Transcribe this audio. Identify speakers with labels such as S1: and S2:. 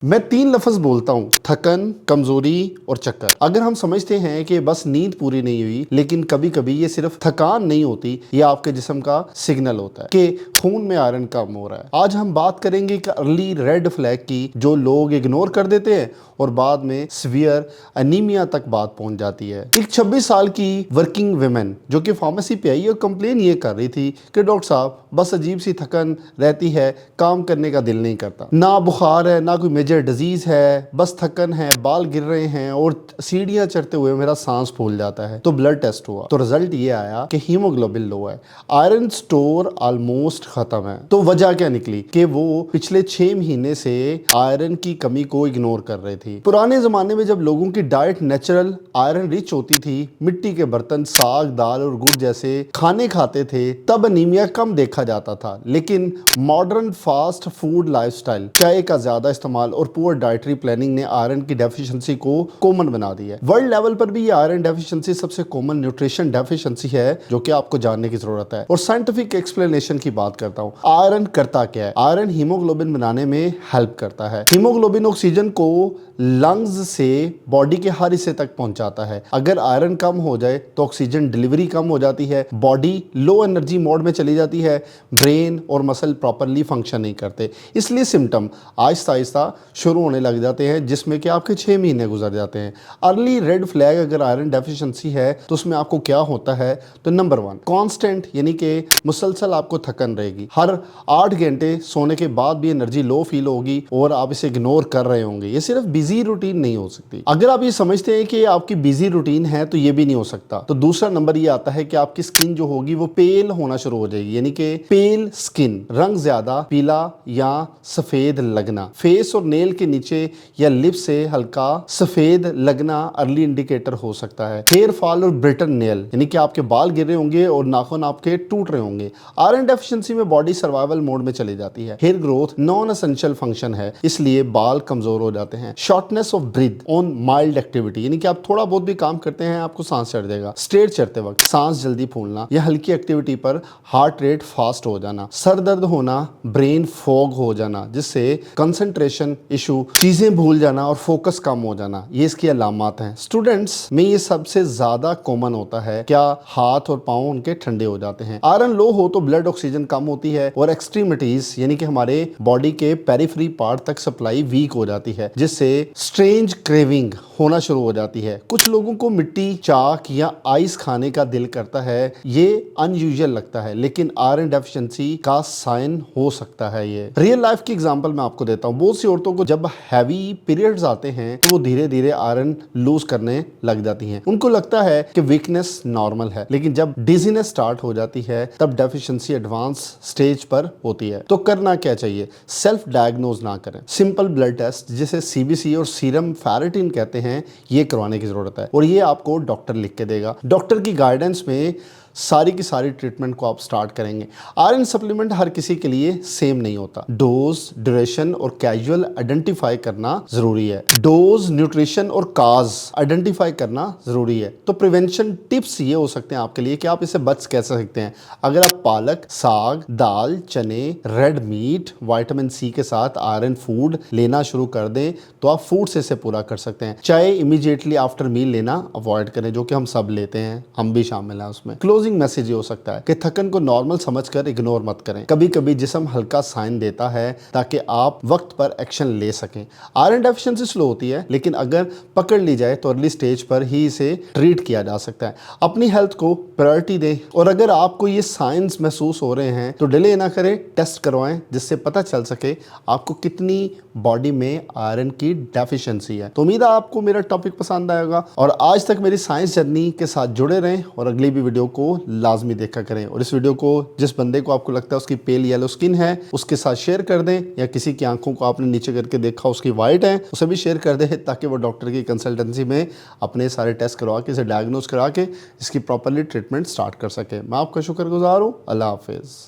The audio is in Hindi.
S1: मैं 3 लफ्ज बोलता हूँ, थकन, कमजोरी और चक्कर। अगर हम समझते हैं कि बस नींद पूरी नहीं हुई, लेकिन कभी कभी ये सिर्फ थकान नहीं होती, ये आपके जिस्म का सिग्नल होता है कि खून में आयरन कम हो रहा है। आज हम बात करेंगे कि अर्ली रेड फ्लैग की, जो लोग इग्नोर कर देते हैं और बाद में सीवियर एनीमिया तक बात पहुंच जाती है। एक 26 साल की वर्किंग वुमेन जो कि फार्मेसी पे आई और कंप्लेन ये कर रही थी कि डॉक्टर साहब बस अजीब सी थकन रहती है, काम करने का दिल नहीं करता, ना बुखार है ना कोई मेजर डिजीज है, बस थकन है, बाल गिर रहे हैं और सीढ़ियां चढ़ते हुए मेरा सांस फूल जाता है। तो ब्लड टेस्ट हुआ तो रिजल्ट ये आया कि हीमोग्लोबिन लो है, आयरन स्टोर ऑलमोस्ट खत्म है। तो वजह क्या निकली कि वो पिछले 6 महीने से आयरन की कमी को इग्नोर कर रहे थे। पुराने जमाने में जब लोगों की डाइट नेचुरल आयरन रिच होती थी, मिट्टी के बर्तन, साग, दाल और गुड़ जैसे खाने खाते थे, तब अनीमिया कम देखा जाता था। लेकिन मॉडर्न फास्ट फूड लाइफस्टाइल, चाय का ज्यादा इस्तेमाल और पुअर डाइटरी प्लानिंग ने आयरन की डेफिशिएंसी को कॉमन बना दी है। वर्ल्ड लेवल पर भी ये आयरन डेफिशिएंसी सबसे कॉमन न्यूट्रिशन डेफिशिएंसी है जो कि आपको जानने की जरूरत है। और साइंटिफिक एक्सप्लेनेशन की बात करता हूँ। आयरन करता क्या है? आयरन हीमोग्लोबिन बनाने में हेल्प करता है। हीमोग्लोबिन ऑक्सीजन को लंग्स से बॉडी के हर हिस्से तक पहुंचाता है। अगर आयरन कम हो जाए तो ऑक्सीजन डिलीवरी कम हो जाती है, बॉडी लो एनर्जी मोड में चली जाती है, ब्रेन और मसल प्रॉपरली फंक्शन नहीं करते। इसलिए सिम्टम आहिस्ता आहिस्ता शुरू होने लग जाते हैं, जिसमें कि आपके 6 महीने गुजर जाते हैं। अर्ली रेड फ्लैग अगर आयरन डेफिशिएंसी है तो उसमें आपको क्या होता है? तो नंबर 1, कांस्टेंट यानी कि मुसलसल आपको थकन रहेगी। हर 8 घंटे सोने के बाद भी एनर्जी लो फील होगी और आप इसे इग्नोर कर रहे होंगे। ये सिर्फ बिजी रूटीन नहीं हो सकती। अगर आप ये समझते हैं कि आपकी बिजी रूटीन है तो ये भी नहीं हो सकता। तो दूसरा नंबर ये आता है कि आपकी स्किन जो होगी वो पेल होना शुरू हो जाएगी, यानी कि पेल स्किन, रंग ज्यादा पीला या सफेद लगना, फेस और नेल के नीचे या लिप से हल्का सफेद लगना अर्ली इंडिकेटर हो सकता है। हेयर फॉल और ब्रिटन नेल, यानी कि आपके बाल गिर रहे होंगे और नाखून आपके टूट रहे होंगे। आयरन डेफिशिएंसी में बॉडी सर्वाइवल मोड में चली जाती है। Hair growth non essential function है, इसलिए बाल कमजोर हो जाते हैं। Shortness of breath on mild activity, यानी कि आप थोड़ा बहुत भी काम करते हैं आपको सांस चढ़ जाएगा। स्टेयर चढ़ते वक्त सांस जल्दी फूलना या हल्की एक्टिविटी पर हार्ट रेट फास्ट हो जाना, सर दर्द होना, ब्रेन फॉग हो जाना जिससे कंसंट्रेशन इशू, चीजें भूल जाना और फोकस कम हो जाना, ये इसकी अलामत हैं। स्टूडेंट्स में ये सबसे ज्यादा कॉमन होता है। क्या हाथ और पांव उनके ठंडे हो जाते हैं। आयरन लो हो तो ब्लड ऑक्सीजन कम होती है और एक्सट्रीमिटीज यानी कि हमारे बॉडी के पेरिफेरी पार्ट तक सप्लाई वीक हो जाती है, जिससे स्ट्रेंज क्रेविंग होना शुरू हो जाती है। कुछ लोगों को मिट्टी, चाक या आइस खाने का दिल करता है। ये अनयूजुअल लगता है लेकिन आयरन डेफिशिएंसी का साइन हो सकता है। ये रियल लाइफ की एग्जांपल मैं आपको देता हूँ। बहुत सी औरतों को जब हैवी पीरियड्स आते हैं तो वो धीरे धीरे आयरन लूज करने लग जाती हैं। उनको लगता है कि वीकनेस नॉर्मल है, लेकिन जब डिजीनेस स्टार्ट हो जाती है तब डेफिशिएंसी एडवांस स्टेज पर होती है। तो करना क्या चाहिए? सेल्फ डायग्नोज ना करें। सिंपल ब्लड टेस्ट जिसे सीबीसी और सीरम फेरेटिन कहते हैं, ये करवाने की जरूरत है और ये आपको डॉक्टर लिख के देगा। डॉक्टर की गाइडेंस में सारी की सारी ट्रीटमेंट को आप स्टार्ट करेंगे। आयरन सप्लीमेंट हर किसी के लिए सेम नहीं होता। डोज, ड्यूरेशन और कैजुअल आइडेंटिफाई करना जरूरी है। डोज, न्यूट्रिशन और काज आइडेंटिफाई करना जरूरी है। तो प्रिवेंशन टिप्स ये हो सकते हैं आपके लिए कि आप इसे बच कैसे सकते हैं। अगर आप पालक, साग, दाल, चने, रेड मीट, विटामिन सी के साथ आयरन फूड लेना शुरू कर दें तो आप फूड से इसे पूरा कर सकते हैं। चाय इमीडिएटली आफ्टर मील लेना अवॉइड करें, जो कि हम सब लेते हैं, हम भी शामिल हैं उसमें। क्लोजिंग मैसेज ये हो सकता है कि थकन को नॉर्मल समझकर इग्नोर मत करें। कभी कभी जिस्म हल्का साइन देता है ताकि आप वक्त पर एक्शन ले सकें। आयरन डेफिशिएंसी स्लो होती है, लेकिन अगर पकड़ ली जाए तो अर्ली स्टेज पर ही इसे ट्रीट किया जा सकता है। अपनी हेल्थ को प्रायोरिटी दें और अगर आपको ये साइंस महसूस हो रहे हैं तो डिले ना करें, टेस्ट करवाएं जिससे पता चल सके आपको कितनी बॉडी में आयरन की डेफिशिएंसी है। तो उम्मीद है आपको मेरा टॉपिक पसंद आएगा और आज तक मेरी साइंस जर्नी के साथ जुड़े रहें और अगली भी वीडियो को लाजमी देखा करें। और इस वीडियो को जिस बंदे को आपको लगता है उसकी पेल येलो स्किन है उसके साथ शेयर कर दें, या किसी की आंखों को आपने नीचे करके देखा उसकी वाइट है उसे भी शेयर कर दें, ताकि वो डॉक्टर की कंसल्टेंसी में अपने सारे टेस्ट करवा के इसे डायग्नोज करा के इसकी प्रॉपरली ट्रीटमेंट स्टार्ट कर सके। मैं आपका शुक्रगुजार हूँ। अल्लाह हाफिज़।